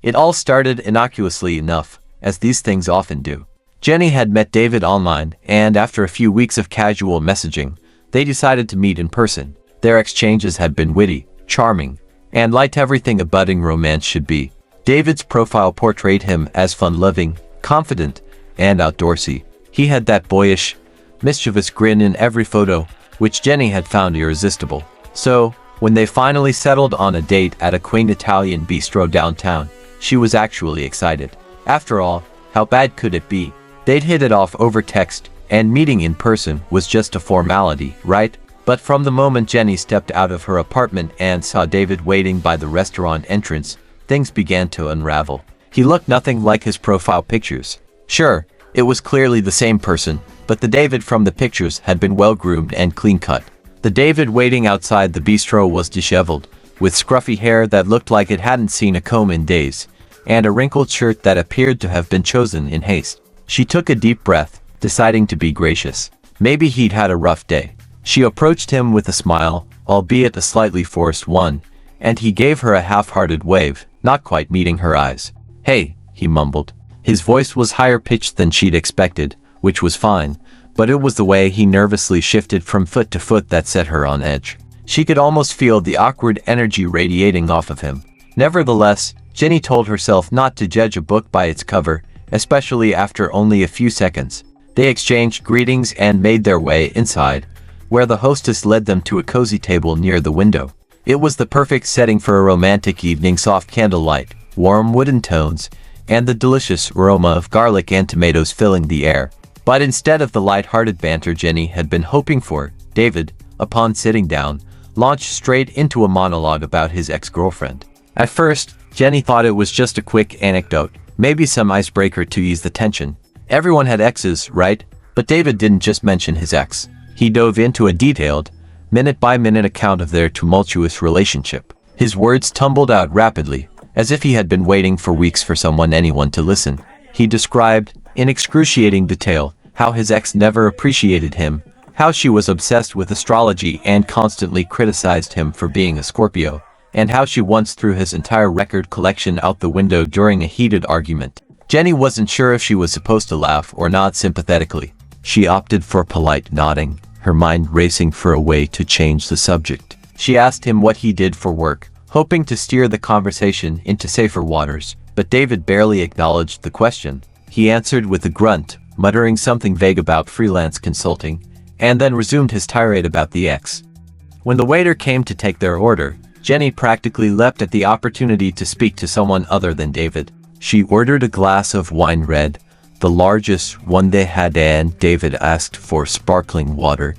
It all started innocuously enough, as these things often do. Jenny had met David online, and after a few weeks of casual messaging, they decided to meet in person. Their exchanges had been witty, charming, and like everything a budding romance should be. David's profile portrayed him as fun-loving, confident, and outdoorsy. He had that boyish, mischievous grin in every photo, which Jenny had found irresistible. So, when they finally settled on a date at a quaint Italian bistro downtown, she was actually excited. After all, how bad could it be? They'd hit it off over text, and meeting in person was just a formality, right? But from the moment Jenny stepped out of her apartment and saw David waiting by the restaurant entrance, things began to unravel. He looked nothing like his profile pictures. Sure, it was clearly the same person, but the David from the pictures had been well-groomed and clean-cut. The David waiting outside the bistro was disheveled, with scruffy hair that looked like it hadn't seen a comb in days, and a wrinkled shirt that appeared to have been chosen in haste. She took a deep breath, deciding to be gracious. Maybe he'd had a rough day. She approached him with a smile, albeit a slightly forced one, and he gave her a half-hearted wave, not quite meeting her eyes. "Hey," he mumbled. His voice was higher pitched than she'd expected, which was fine, but it was the way he nervously shifted from foot to foot that set her on edge. She could almost feel the awkward energy radiating off of him. Nevertheless, Jenny told herself not to judge a book by its cover, especially after only a few seconds. They exchanged greetings and made their way inside, where the hostess led them to a cozy table near the window. It was the perfect setting for a romantic evening: soft candlelight, warm wooden tones, and the delicious aroma of garlic and tomatoes filling the air. But instead of the light-hearted banter Jenny had been hoping for, David, upon sitting down, launched straight into a monologue about his ex-girlfriend. At first, Jenny thought it was just a quick anecdote, maybe some icebreaker to ease the tension. Everyone had exes, right? But David didn't just mention his ex. He dove into a detailed, minute-by-minute account of their tumultuous relationship. His words tumbled out rapidly, as if he had been waiting for weeks for anyone to listen. He described, in excruciating detail, how his ex never appreciated him, how she was obsessed with astrology and constantly criticized him for being a Scorpio, and how she once threw his entire record collection out the window during a heated argument. Jenny wasn't sure if she was supposed to laugh or nod sympathetically. She opted for polite nodding, her mind racing for a way to change the subject. She asked him what he did for work, hoping to steer the conversation into safer waters, but David barely acknowledged the question. He answered with a grunt, muttering something vague about freelance consulting, and then resumed his tirade about the ex. When the waiter came to take their order, Jenny practically leapt at the opportunity to speak to someone other than David. She ordered a glass of wine red, the largest one they had, and David asked for sparkling water,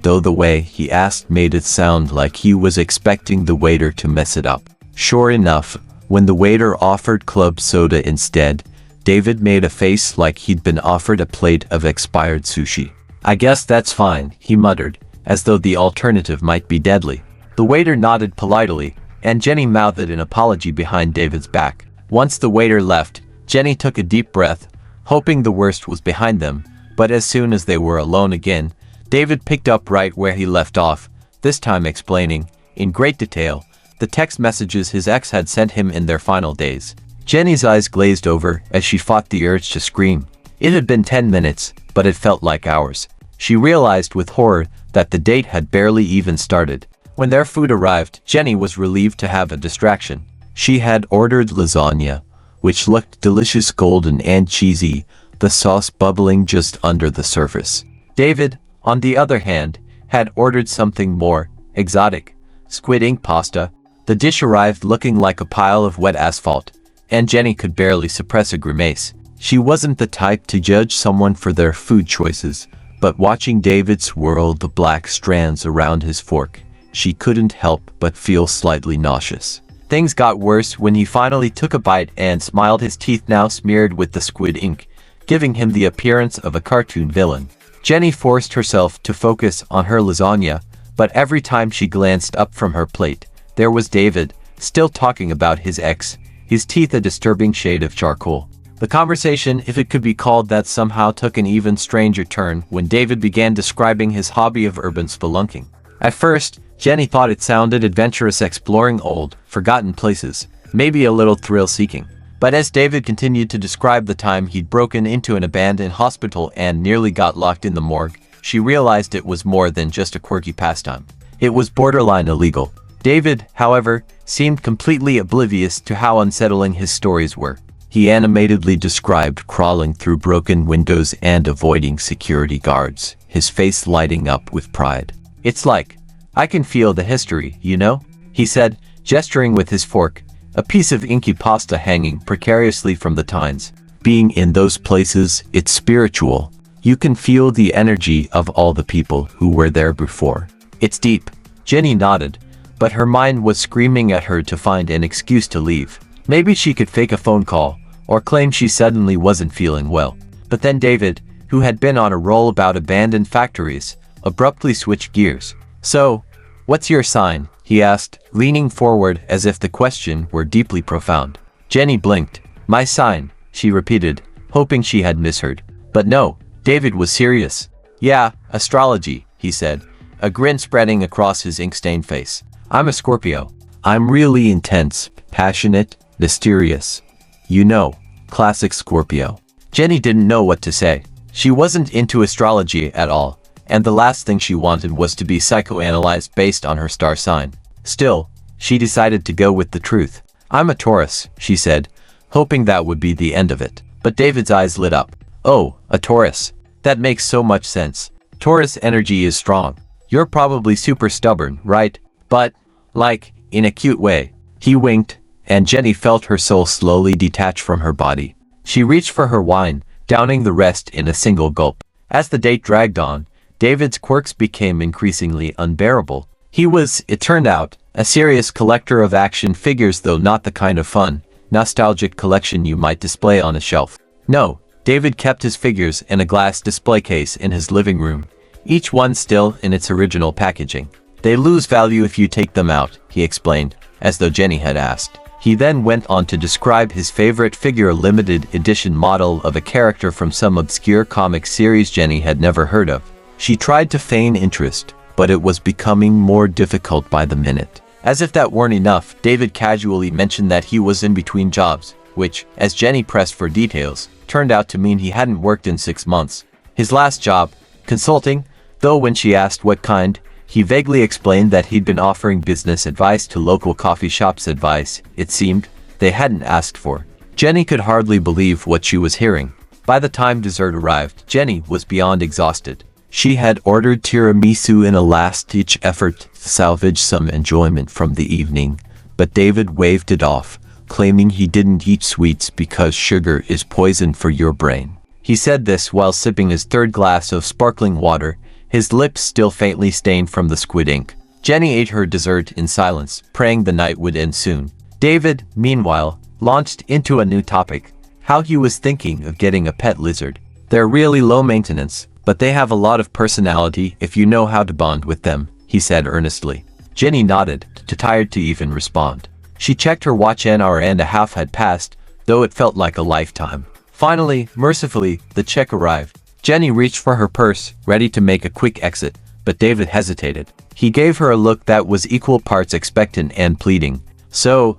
though the way he asked made it sound like he was expecting the waiter to mess it up. Sure enough, when the waiter offered club soda instead, David made a face like he'd been offered a plate of expired sushi. "I guess that's fine," he muttered, as though the alternative might be deadly. The waiter nodded politely, and Jenny mouthed an apology behind David's back. Once the waiter left, Jenny took a deep breath, hoping the worst was behind them, but as soon as they were alone again, David picked up right where he left off, this time explaining, in great detail, the text messages his ex had sent him in their final days. Jenny's eyes glazed over as she fought the urge to scream. It had been 10 minutes, but it felt like hours. She realized with horror that the date had barely even started. When their food arrived, Jenny was relieved to have a distraction. She had ordered lasagna, which looked delicious, golden and cheesy, the sauce bubbling just under the surface. David, on the other hand, had ordered something more exotic: squid ink pasta. The dish arrived looking like a pile of wet asphalt, and Jenny could barely suppress a grimace. She wasn't the type to judge someone for their food choices, but watching David swirl the black strands around his fork, she couldn't help but feel slightly nauseous. Things got worse when he finally took a bite and smiled, his teeth now smeared with the squid ink, giving him the appearance of a cartoon villain. Jenny forced herself to focus on her lasagna, but every time she glanced up from her plate, there was David, still talking about his ex, his teeth a disturbing shade of charcoal. The conversation, if it could be called that, somehow took an even stranger turn when David began describing his hobby of urban spelunking. At first, Jenny thought it sounded adventurous, exploring old, forgotten places, maybe a little thrill-seeking. But as David continued to describe the time he'd broken into an abandoned hospital and nearly got locked in the morgue, she realized it was more than just a quirky pastime. It was borderline illegal. David, however, seemed completely oblivious to how unsettling his stories were. He animatedly described crawling through broken windows and avoiding security guards, his face lighting up with pride. "It's like, I can feel the history, you know?" he said, gesturing with his fork, a piece of inky pasta hanging precariously from the tines. "Being in those places, it's spiritual. You can feel the energy of all the people who were there before. It's deep." Jenny nodded, but her mind was screaming at her to find an excuse to leave. Maybe she could fake a phone call, or claim she suddenly wasn't feeling well. But then David, who had been on a roll about abandoned factories, abruptly switched gears. "So, what's your sign?" he asked, leaning forward as if the question were deeply profound. Jenny blinked. "My sign," she repeated, hoping she had misheard. But no, David was serious. "Yeah, astrology," he said, a grin spreading across his ink-stained face. "I'm a Scorpio. I'm really intense, passionate, mysterious. You know, classic Scorpio." Jenny didn't know what to say. She wasn't into astrology at all, and the last thing she wanted was to be psychoanalyzed based on her star sign. Still, she decided to go with the truth. "I'm a Taurus," she said, hoping that would be the end of it. But David's eyes lit up. "Oh, a Taurus. That makes so much sense. Taurus energy is strong. You're probably super stubborn, right? But, like, in a cute way." He winked, and Jenny felt her soul slowly detach from her body. She reached for her wine, downing the rest in a single gulp. As the date dragged on, David's quirks became increasingly unbearable. He was, it turned out, a serious collector of action figures, though not the kind of fun, nostalgic collection you might display on a shelf. No, David kept his figures in a glass display case in his living room, each one still in its original packaging. "They lose value if you take them out," he explained, as though Jenny had asked. He then went on to describe his favorite figure, a limited edition model of a character from some obscure comic series Jenny had never heard of. She tried to feign interest, but it was becoming more difficult by the minute. As if that weren't enough, David casually mentioned that he was in between jobs, which, as Jenny pressed for details, turned out to mean he hadn't worked in 6 months. His last job, consulting, though when she asked what kind, he vaguely explained that he'd been offering business advice to local coffee shops, advice, it seemed, they hadn't asked for. Jenny could hardly believe what she was hearing. By the time dessert arrived, Jenny was beyond exhausted. She had ordered tiramisu in a last-ditch effort to salvage some enjoyment from the evening, but David waved it off, claiming he didn't eat sweets because sugar is poison for your brain. He said this while sipping his third glass of sparkling water, his lips still faintly stained from the squid ink. Jenny ate her dessert in silence, praying the night would end soon. David, meanwhile, launched into a new topic: how he was thinking of getting a pet lizard. "They're really low maintenance, but they have a lot of personality if you know how to bond with them," he said earnestly. Jenny nodded, too tired to even respond. She checked her watch. An hour and a half had passed, though it felt like a lifetime. Finally, mercifully, the check arrived. Jenny reached for her purse, ready to make a quick exit, but David hesitated. He gave her a look that was equal parts expectant and pleading. "So,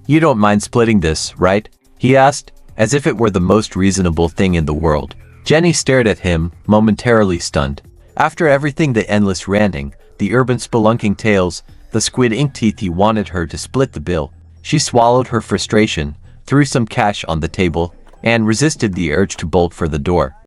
you don't mind splitting this, right?" he asked, as if it were the most reasonable thing in the world. Jenny stared at him, momentarily stunned. After everything, the endless ranting, the urban spelunking tales, the squid ink teeth, he wanted her to split the bill. She swallowed her frustration, threw some cash on the table, and resisted the urge to bolt for the door.